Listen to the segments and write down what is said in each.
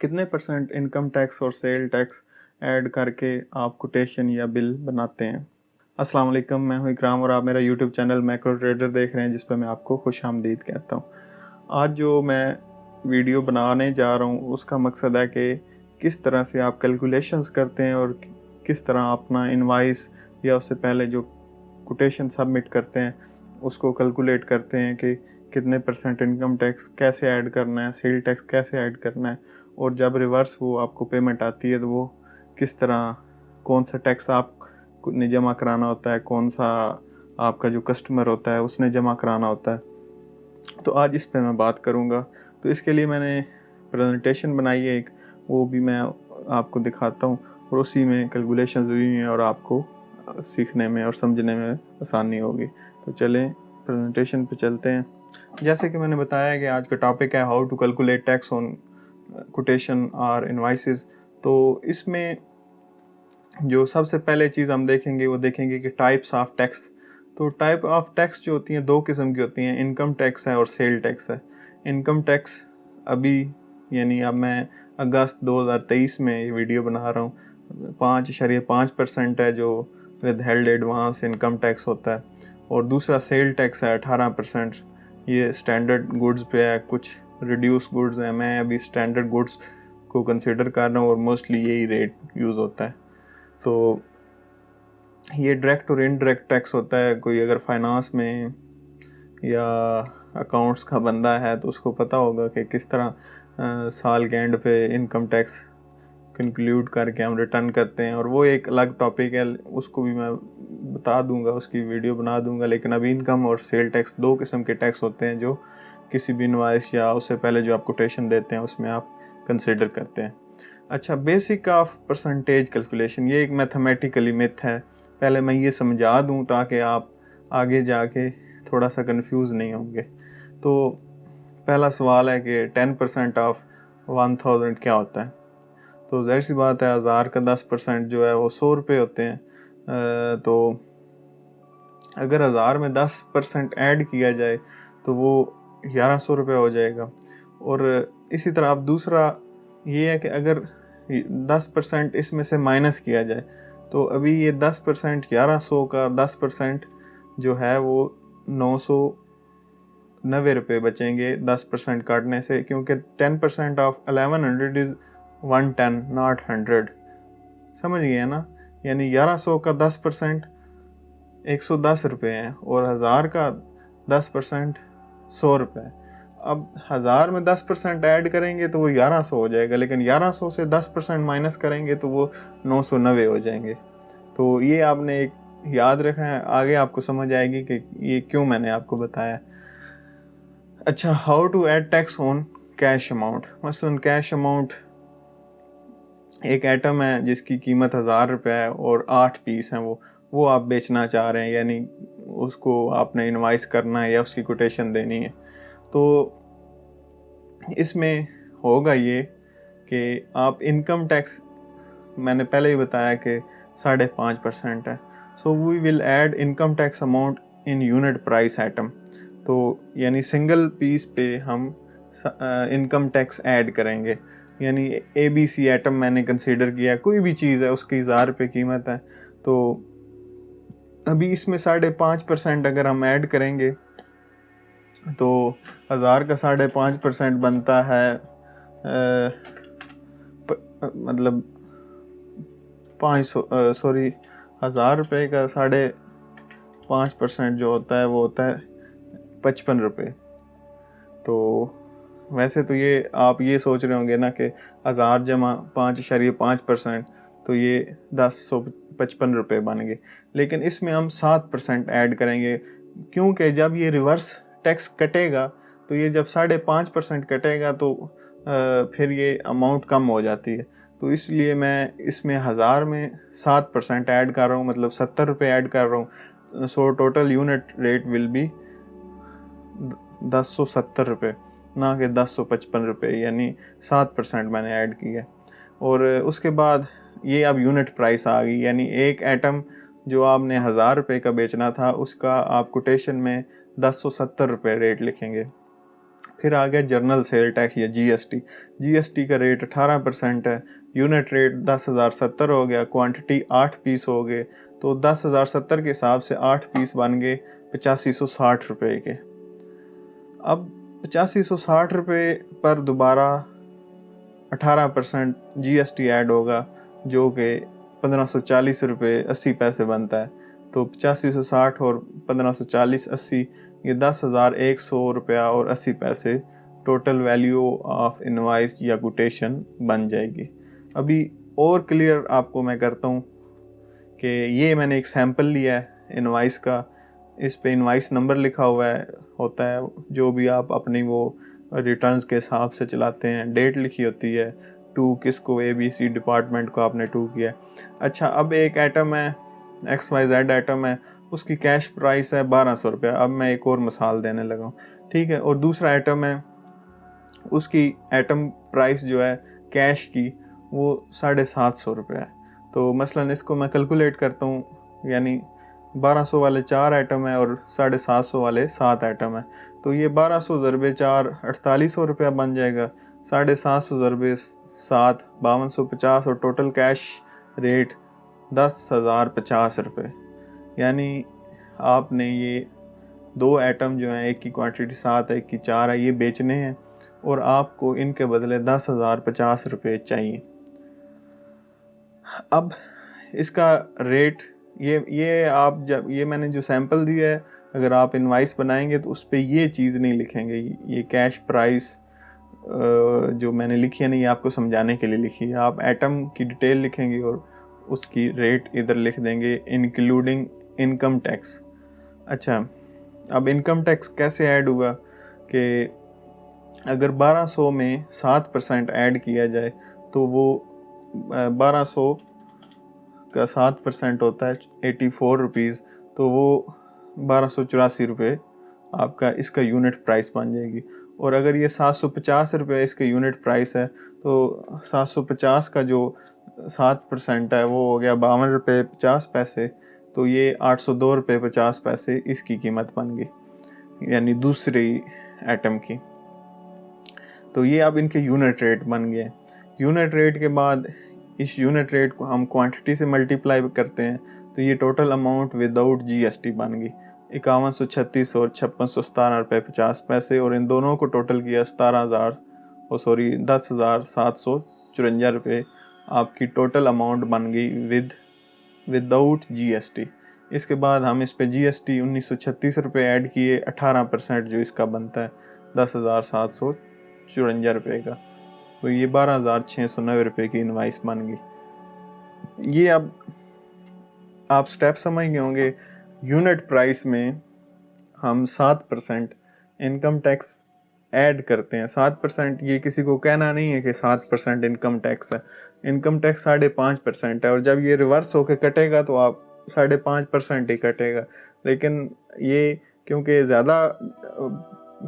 कितने percent income tax और sale tax add करके आप कोटेशन या बिल बनाते हैं। अस्सलाम वालेकुम, मैं हूं इकराम और आप मेरा यूट्यूब चैनल मैक्रो ट्रेडर देख रहे हैं, जिस पर मैं आपको खुशामदीद कहता हूं। आज जो मैं वीडियो बनाने जा रहा हूं उसका मकसद है कि किस तरह से आप कैलकुलेशंस करते हैं और किस तरह अपना इनवाइस या उससे पहले जो कोटेशन सबमिट करते हैं उसको कैलकुलेट करते हैं कि कितने परसेंट इनकम टैक्स कैसे ऐड करना है, सेल टैक्स कैसे ऐड करना है, और जब रिवर्स वो आपको पेमेंट आती है तो वो किस तरह, कौन सा टैक्स आप ने जमा कराना होता है, कौन सा आपका जो कस्टमर होता है उसने जमा कराना होता है। तो आज इस पे मैं बात करूँगा। तो इसके लिए मैंने प्रेजेंटेशन बनाई है एक, वो भी मैं आपको दिखाता हूँ और उसी में कैलकुलेशंस हुई हैं और आपको सीखने में और समझने में आसानी होगी। तो चलें प्रेजेंटेशन पे चलते हैं। जैसे कि मैंने बताया कि आज का टॉपिक है how to calculate tax on quotation और इनवाइसेस। तो इसमें जो सबसे पहले चीज़ हम देखेंगे वो देखेंगे कि टाइप्स ऑफ टैक्स। तो टाइप ऑफ टैक्स जो होती हैं दो किस्म की होती हैं, इनकम टैक्स है और सेल टैक्स है। इनकम टैक्स अभी यानी अब मैं अगस्त 2023 में ये वीडियो बना रहा हूँ, 5.5% है जो with held advance income tax होता है, और दूसरा सेल टैक्स है 18%। ये स्टैंडर्ड गुड्स पे है, कुछ रिड्यूस गुड्स हैं, मैं अभी स्टैंडर्ड गुड्स को कंसिडर कर रहा हूँ और मोस्टली यही रेट यूज़ होता है। तो ये डायरेक्ट और इनडायरेक्ट टैक्स होता है। कोई अगर फाइनेंस में या अकाउंट्स का बंदा है तो उसको पता होगा कि किस तरह साल के एंड पे इनकम टैक्स कंक्लूड करके हम रिटर्न करते हैं, और वो एक अलग टॉपिक है, उसको भी मैं बता दूंगा, उसकी वीडियो बना दूंगा। लेकिन अभी इनकम और सेल टैक्स दो किस्म के टैक्स होते हैं जो किसी भी इनवॉइस या उससे पहले जो आप कोटेशन देते हैं उसमें आप कंसिडर करते हैं। अच्छा, बेसिक ऑफ परसेंटेज कैलकुलेशन, ये एक मैथमेटिकली मिथ है। पहले मैं ये समझा दूं ताकि आप आगे जाके थोड़ा सा कंफ्यूज नहीं होंगे। तो पहला सवाल है कि 10% ऑफ 1000 क्या होता है। तो ज़ाहिर सी बात है, 1000 का 10% जो है वो 100 रुपये होते हैं। तो अगर 1000 में 10% ऐड किया जाए तो वो 1100 रुपये हो जाएगा। और इसी तरह अब दूसरा ये है कि अगर 10% इसमें से माइनस किया जाए तो अभी ये 10% 1100 का 10% जो है वो 990 रुपये बचेंगे 10% काटने से, क्योंकि 10% ऑफ 1100 इज़ 110 नॉट 100। समझ गए ना? यानी 1100 का 10% 110 रुपये हैं और 1000 का 10% 100 रुपये है। अब 1000 में 10% ऐड करेंगे तो वो 1100 हो जाएगा, लेकिन 1100 से 10% माइनस करेंगे तो वो 990 हो जाएंगे। तो ये आपने एक याद रखना है, आगे आपको समझ आएगी कि ये क्यों मैंने आपको बताया। अच्छा, how to add tax on cash amount. मसलन कैश अमाउंट एक आइटम है जिसकी कीमत 1000 रुपये है और 8 पीस हैं, वो आप बेचना चाह रहे हैं, यानी उसको आपने इनवाइस करना है या उसकी कोटेशन देनी है। तो इसमें होगा ये कि आप इनकम टैक्स, मैंने पहले ही बताया कि 5.5% है। So we will add income tax amount in unit price item. तो यानी सिंगल पीस पे हम इनकम टैक्स ऐड करेंगे। यानी ABC आइटम मैंने कंसीडर किया, कोई भी चीज़ है उसकी 1000 रुपये कीमत है, तो अभी इसमें 5.5% अगर हम ऐड करेंगे तो 1000 का 5.5% बनता है मतलब 1000 रुपये का 5.5% जो होता है वो होता है 55 रुपये। तो वैसे तो ये आप ये सोच रहे होंगे ना कि 1000 जमा 5.5% तो ये 1055 रुपये बन गए, लेकिन इसमें हम 7% ऐड करेंगे, क्योंकि जब ये रिवर्स टैक्स कटेगा तो ये जब 5.5% कटेगा तो फिर ये अमाउंट कम हो जाती है। तो इसलिए मैं इसमें 1000 में 7% ऐड कर रहा हूँ, मतलब 70 रुपये ऐड कर रहा हूँ। So total unit rate will be 1070 रुपये, ना कि 1055 रुपये, यानी 7% मैंने ऐड किया। और उसके बाद ये अब यूनिट प्राइस आ गई, यानी एक एटम जो आपने 1000 रुपये का बेचना था उसका आप कोटेशन में 1070 रुपये रेट लिखेंगे। फिर आ गया जर्नल सेल टैक्स या जीएसटी। जीएसटी का रेट 18% है। यूनिट रेट 10,070 हो गया, क्वांटिटी 8 पीस हो गए, तो 10,070 के हिसाब से 8 पीस बन गए 8560 रुपये के। अब 8560 रुपये पर दोबारा 18% जीएसटी ऐड होगा, जो कि 1540 रुपये 80 पैसे बनता है। तो 8560 और 1540 80, ये 10,100 रुपया और 80 पैसे टोटल वैल्यू ऑफ इनवाइस या कोटेशन बन जाएगी। अभी और क्लियर आपको मैं करता हूँ कि ये मैंने एक सैम्पल लिया है इनवाइस का। इस पे इनवाइस नंबर लिखा हुआ है होता है, जो भी आप अपनी वो रिटर्न्स के हिसाब से चलाते हैं। डेट लिखी होती है, टू किसको, ABC डिपार्टमेंट को आपने टू किया। अच्छा, अब एक आइटम है XYZ आइटम है, उसकी कैश प्राइस है 1200 रुपया। अब मैं एक और मिसाल देने लगा हूँ, ठीक है। और दूसरा आइटम है, उसकी आइटम प्राइस जो है कैश की वो 750 रुपया है। तो मसलन इसको मैं कैलकुलेट करता हूँ, यानी 1200 वाले 4 आइटम है और 750 वाले 7 आइटम है। तो ये 1200 ज़रबे 4 4800 रुपया बन जाएगा, 750 ज़रबे 7 5250, और टोटल कैश रेट 10,050 रुपये। यानी आपने ये 2 आइटम जो हैं, एक की क्वांटिटी 7 है, एक की 4 है, ये बेचने हैं और आपको इनके बदले 10,050 रुपये चाहिए। अब इसका रेट ये आप जब ये मैंने जो सैंपल दिया है, अगर आप इनवाइस बनाएंगे तो उस पर ये चीज़ नहीं लिखेंगे। ये कैश प्राइस जो मैंने लिखी है ना, ये आपको समझाने के लिए लिखी है। आप आइटम की डिटेल लिखेंगे और उसकी रेट इधर लिख देंगे, इंक्लूडिंग इनकम टैक्स। अच्छा, अब इनकम टैक्स कैसे ऐड हुआ कि अगर 1200 में 7% ऐड किया जाए तो वो 1200 का 7% होता है 84 रुपीज़, तो वो 1284 रुपये आपका इसका यूनिट प्राइस बन जाएगी। और अगर ये 750 रुपये इसका यूनिट प्राइस है, तो 750 का जो 7% है वो हो गया 52 रुपये 50 पैसे, तो ये 802 रुपये 50 पैसे इसकी कीमत बन गई, यानी दूसरी आइटम की। तो ये अब इनके यूनिट रेट बन गए। यूनिट रेट के बाद इस यूनिट रेट को हम क्वांटिटी से मल्टीप्लाई करते हैं, तो ये टोटल अमाउंट विदाउट जीएसटी बन गई 5136 और 5617 रुपये 50 पैसे, और इन दोनों को टोटल किया 10,754 रुपये आपकी टोटल अमाउंट बन गई विदाउट जीएसटी। इसके बाद हम इस पे जीएसटी 1936 रुपये ऐड किए, 18% जो इसका बनता है 10,754 रुपये का, तो ये 12,690 रुपये की इनवाइस बन गई। ये अब आप स्टेप समझ गए होंगे। यूनिट प्राइस में हम 7% इनकम टैक्स ऐड करते हैं। 7% ये किसी को कहना नहीं है कि 7% इनकम टैक्स है। इनकम टैक्स 5.5% है, और जब ये रिवर्स होके कटेगा तो आप 5.5% ही कटेगा। लेकिन ये क्योंकि ज़्यादा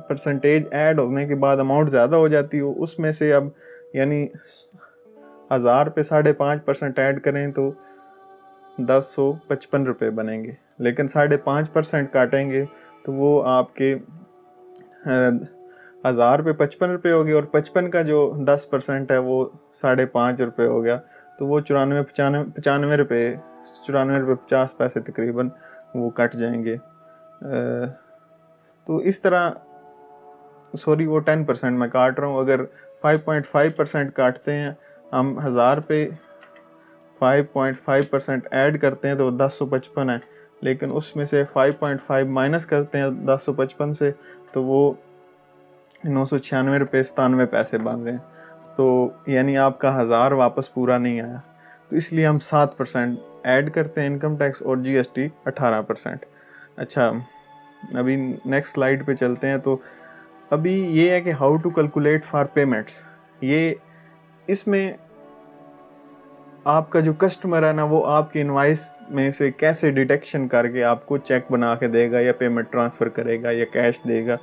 परसेंटेज ऐड होने के बाद अमाउंट ज़्यादा हो जाती है, उसमें से अब यानी 1000 पे 5.5% ऐड करें तो 10,155 रुपये बनेंगे, लेकिन 5.5% काटेंगे तो वो आपके 1000 पे 55 रुपये हो गए, और 55 का जो 10% है वो 5.5 रुपये हो गया, तो वो 95 रुपये 50 पैसे तकरीबन वो कट जाएंगे। तो इस तरह सॉरी वो 10% मैं काट रहा हूँ। अगर 5.5% काटते हैं हम 1000 पे 5.5% ऐड करते हैं तो 10,155 है, लेकिन उसमें से 5.5 माइनस करते हैं 10,155 से तो वो 996 रुपये 97 पैसे बन रहे हैं। तो यानी आपका 1000 वापस पूरा नहीं आया। तो इसलिए हम 7% ऐड करते हैं इनकम टैक्स और जीएसटी 18%। अच्छा, अभी नेक्स्ट स्लाइड पे चलते हैं। तो अभी ये है कि how to calculate for payments. ये इसमें आपका जो कस्टमर है ना, वो आपकी इनवाइस में से कैसे डिटेक्शन करके आपको चेक बना के देगा या पेमेंट ट्रांसफ़र करेगा या कैश देगा।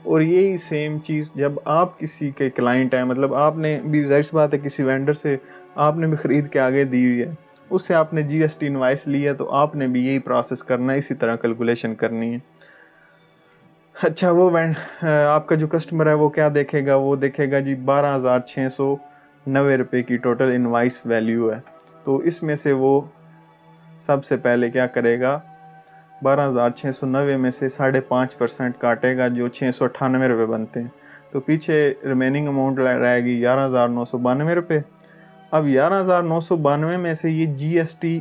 और यही सेम चीज़ जब आप किसी के क्लाइंट हैं, मतलब आपने भी ज़ाहिर बात है किसी वेंडर से आपने भी ख़रीद के आगे दी हुई है, उससे आपने जीएसटी इनवाइस ली है, तो आपने भी यही प्रोसेस करना है, इसी तरह कैलकुलेशन करनी है। अच्छा वो आपका जो कस्टमर है वो क्या देखेगा, वो देखेगा जी 12,690 रुपये की टोटल इनवाइस वैल्यू है। तो इसमें से वो सबसे पहले क्या करेगा, 12,690 में से 5.5% काटेगा जो 698 रुपये बनते हैं। तो पीछे रिमेनिंग अमाउंट रहेगी 11,992 रुपये। अब 11,992 में से ये GST,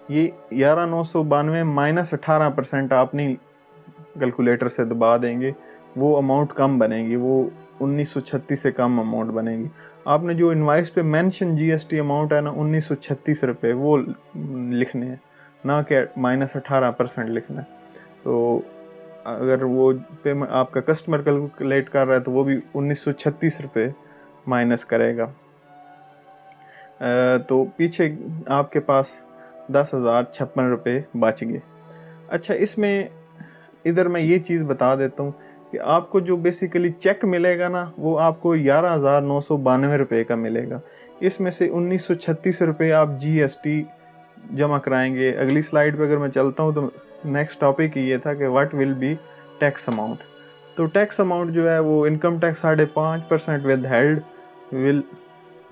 ये 11,992 माइनस 18% आप नहीं कैलकुलेटर से दबा देंगे, वो अमाउंट कम बनेगी, वो 1936 से कम अमाउंट बनेगी। आपने जो इनवाइस पे मेंशन GST अमाउंट है ना 1936 रुपये, वो लिखने हैं, ना कि माइनस 18% लिखना है। तो अगर वो पेमेंट आपका कस्टमर कैलकुलेट कर रहा है तो वो भी 1936 रुपये माइनस करेगा। तो पीछे आपके पास 10,056 रुपये बच गए। अच्छा इसमें इधर मैं ये चीज़ बता देता हूँ कि आपको जो बेसिकली चेक मिलेगा ना वो आपको 11,992 रुपये का मिलेगा। इसमें से 1936 रुपये आप GST जमा कराएंगे। अगली स्लाइड पे अगर मैं चलता हूँ तो नेक्स्ट टॉपिक ये था कि what will be tax amount. तो टैक्स अमाउंट जो है वो income tax 5.5% with held will,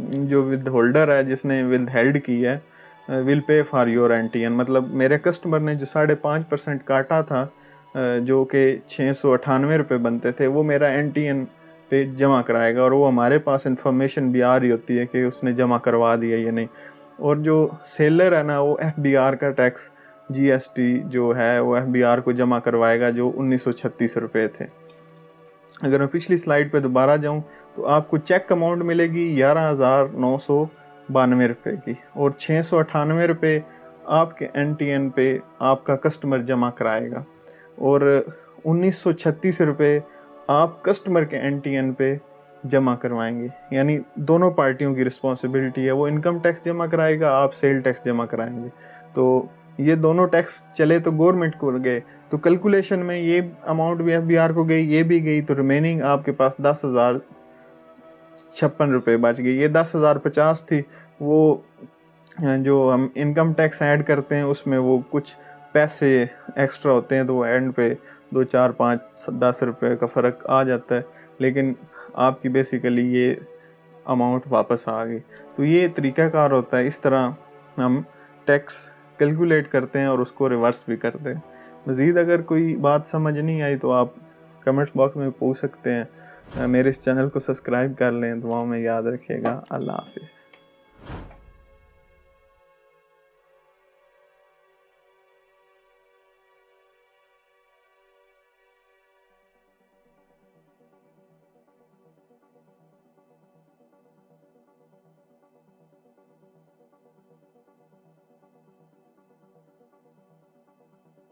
जो विद होल्डर है जिसने विद हेल्ड की है, will pay for your NTN। मतलब मेरे कस्टमर ने जो 5.5% काटा था जो कि 698 रुपये बनते थे, वो मेरा NTN पे जमा कराएगा और वो हमारे पास इंफॉर्मेशन भी आ रही होती है कि उसने जमा करवा दिया या नहीं। और जो सेलर है ना वो FBR का टैक्स GST जो है वो FBR को जमा करवाएगा जो 1936 रुपये थे। अगर मैं पिछली स्लाइड पे दोबारा जाऊं तो आपको चेक अमाउंट मिलेगी 11,992 रुपये की और 698 रुपये आपके NTN पे आपका कस्टमर जमा कराएगा और 1936 रुपये आप कस्टमर के NTN पे जमा करवाएंगे। यानी दोनों पार्टियों की रिस्पॉन्सिबिलिटी है, वो इनकम टैक्स जमा कराएगा, आप सेल टैक्स जमा कराएंगे। तो ये दोनों टैक्स चले तो गवर्नमेंट को गए, तो कैलकुलेशन में ये अमाउंट भी FBR को गई, ये भी गई, तो रिमेनिंग आपके पास 10,056 रुपये बच गई। ये 10,050 थी, वो जो हम इनकम टैक्स ऐड करते हैं उसमें वो कुछ पैसे एक्स्ट्रा होते हैं तो वो एंड पे 2, 4, 5, 10 रुपये का फ़र्क आ जाता है, लेकिन आपकी बेसिकली ये अमाउंट वापस आ गई। तो ये तरीक़ाकार होता है, इस तरह हम टैक्स कैलकुलेट करते हैं और उसको रिवर्स भी करते हैं। मज़ीद अगर कोई बात समझ नहीं आई तो आप कमेंट्स बॉक्स में पूछ सकते हैं। मेरे इस चैनल को सब्सक्राइब कर लें। दुआओं में याद रखिएगा। अल्लाह हाफिज़।